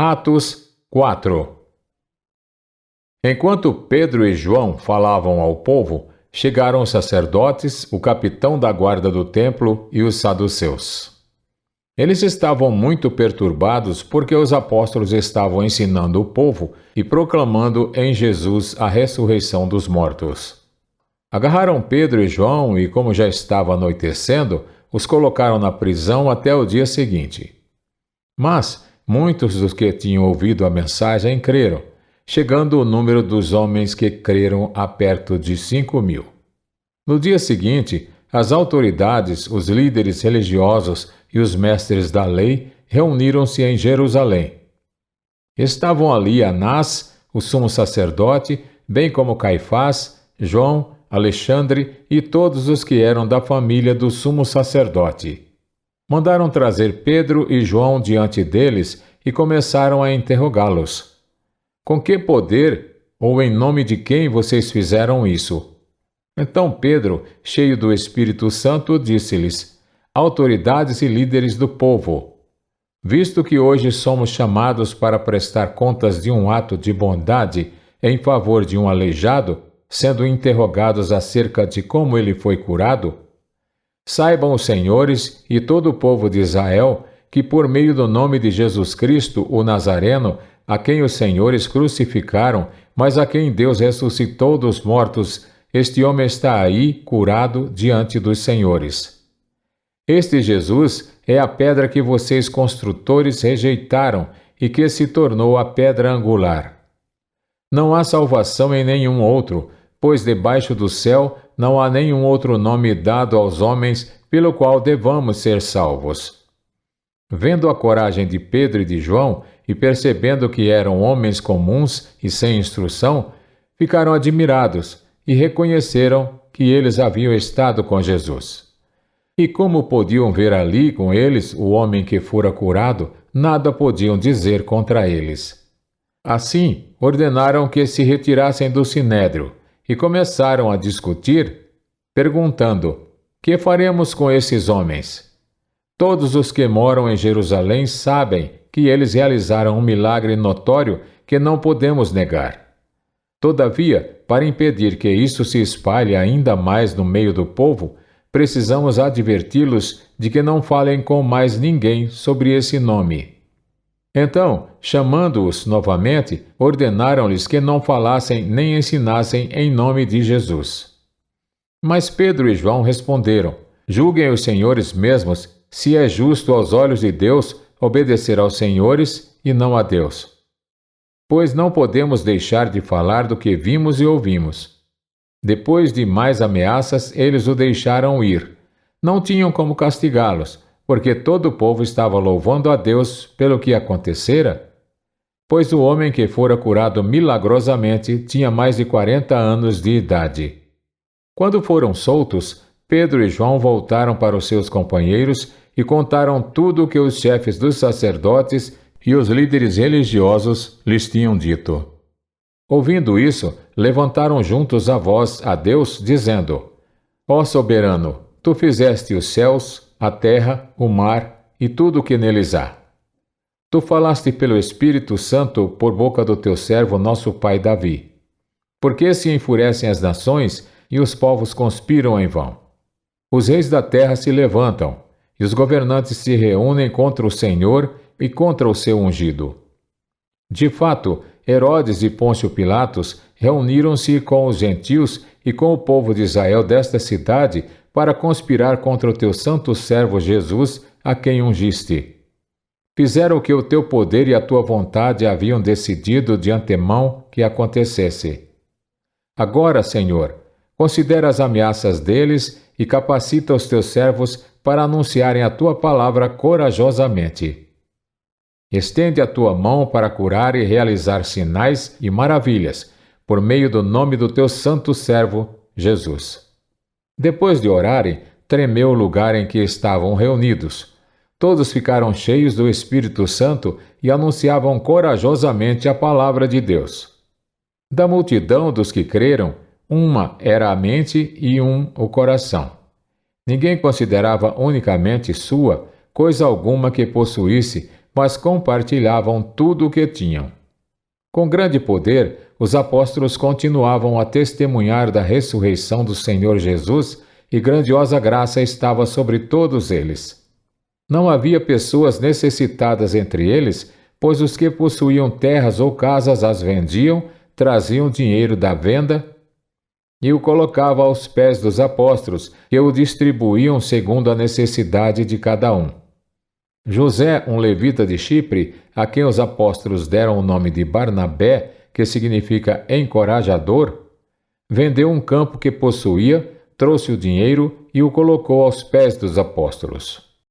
Atos 4. Enquanto Pedro e João falavam ao povo, chegaram os sacerdotes, o capitão da guarda do templo e os saduceus. Eles estavam muito perturbados porque os apóstolos estavam ensinando o povo e proclamando em Jesus a ressurreição dos mortos. Agarraram Pedro e João e, como já estava anoitecendo, os colocaram na prisão até o dia seguinte. Mas muitos dos que tinham ouvido a mensagem creram, chegando o número dos homens que creram a perto de 5.000. No dia seguinte, as autoridades, os líderes religiosos e os mestres da lei reuniram-se em Jerusalém. Estavam ali Anás, o sumo sacerdote, bem como Caifás, João, Alexandre e todos os que eram da família do sumo sacerdote. Mandaram trazer Pedro e João diante deles e começaram a interrogá-los. Com que poder ou em nome de quem vocês fizeram isso? Então Pedro, cheio do Espírito Santo, disse-lhes: autoridades e líderes do povo, visto que hoje somos chamados para prestar contas de um ato de bondade em favor de um aleijado, sendo interrogados acerca de como ele foi curado, saibam os senhores e todo o povo de Israel que por meio do nome de Jesus Cristo, o Nazareno, a quem os senhores crucificaram, mas a quem Deus ressuscitou dos mortos, este homem está aí curado diante dos senhores. Este Jesus é a pedra que vocês construtores rejeitaram e que se tornou a pedra angular. Não há salvação em nenhum outro, pois debaixo do céu não há nenhum outro nome dado aos homens pelo qual devamos ser salvos. Vendo a coragem de Pedro e de João e percebendo que eram homens comuns e sem instrução, ficaram admirados e reconheceram que eles haviam estado com Jesus. E como podiam ver ali com eles o homem que fora curado, nada podiam dizer contra eles. Assim, ordenaram que se retirassem do sinédrio e começaram a discutir, perguntando: que faremos com esses homens? Todos os que moram em Jerusalém sabem que eles realizaram um milagre notório que não podemos negar. Todavia, para impedir que isso se espalhe ainda mais no meio do povo, precisamos adverti-los de que não falem com mais ninguém sobre esse nome. Então, chamando-os novamente, ordenaram-lhes que não falassem nem ensinassem em nome de Jesus. Mas Pedro e João responderam: julguem os senhores mesmos se é justo aos olhos de Deus obedecer aos senhores e não a Deus. Pois não podemos deixar de falar do que vimos e ouvimos. Depois de mais ameaças, eles o deixaram ir. Não tinham como castigá-los, porque todo o povo estava louvando a Deus pelo que acontecera, pois o homem que fora curado milagrosamente tinha mais de 40 anos de idade. Quando foram soltos, Pedro e João voltaram para os seus companheiros e contaram tudo o que os chefes dos sacerdotes e os líderes religiosos lhes tinham dito. Ouvindo isso, levantaram juntos a voz a Deus, dizendo: ó soberano, tu fizeste os céus, a terra, o mar e tudo o que neles há. Tu falaste pelo Espírito Santo por boca do teu servo nosso pai Davi. Por que se enfurecem as nações e os povos conspiram em vão? Os reis da terra se levantam, e os governantes se reúnem contra o Senhor e contra o seu ungido. De fato, Herodes e Pôncio Pilatos reuniram-se com os gentios e com o povo de Israel desta cidade para conspirar contra o teu santo servo Jesus, a quem ungiste. Fizeram o que o teu poder e a tua vontade haviam decidido de antemão que acontecesse. Agora, Senhor, considera as ameaças deles e capacita os teus servos para anunciarem a tua palavra corajosamente. Estende a tua mão para curar e realizar sinais e maravilhas, por meio do nome do teu santo servo, Jesus. Depois de orarem, tremeu o lugar em que estavam reunidos. Todos ficaram cheios do Espírito Santo e anunciavam corajosamente a palavra de Deus. Da multidão dos que creram, uma era a mente e o coração. Ninguém considerava unicamente sua coisa alguma que possuísse, mas compartilhavam tudo o que tinham. Com grande poder, os apóstolos continuavam a testemunhar da ressurreição do Senhor Jesus e grandiosa graça estava sobre todos eles. Não havia pessoas necessitadas entre eles, pois os que possuíam terras ou casas as vendiam, traziam dinheiro da venda e o colocavam aos pés dos apóstolos, que o distribuíam segundo a necessidade de cada um. José, um levita de Chipre, a quem os apóstolos deram o nome de Barnabé, que significa encorajador, vendeu um campo que possuía, trouxe o dinheiro e o colocou aos pés dos apóstolos.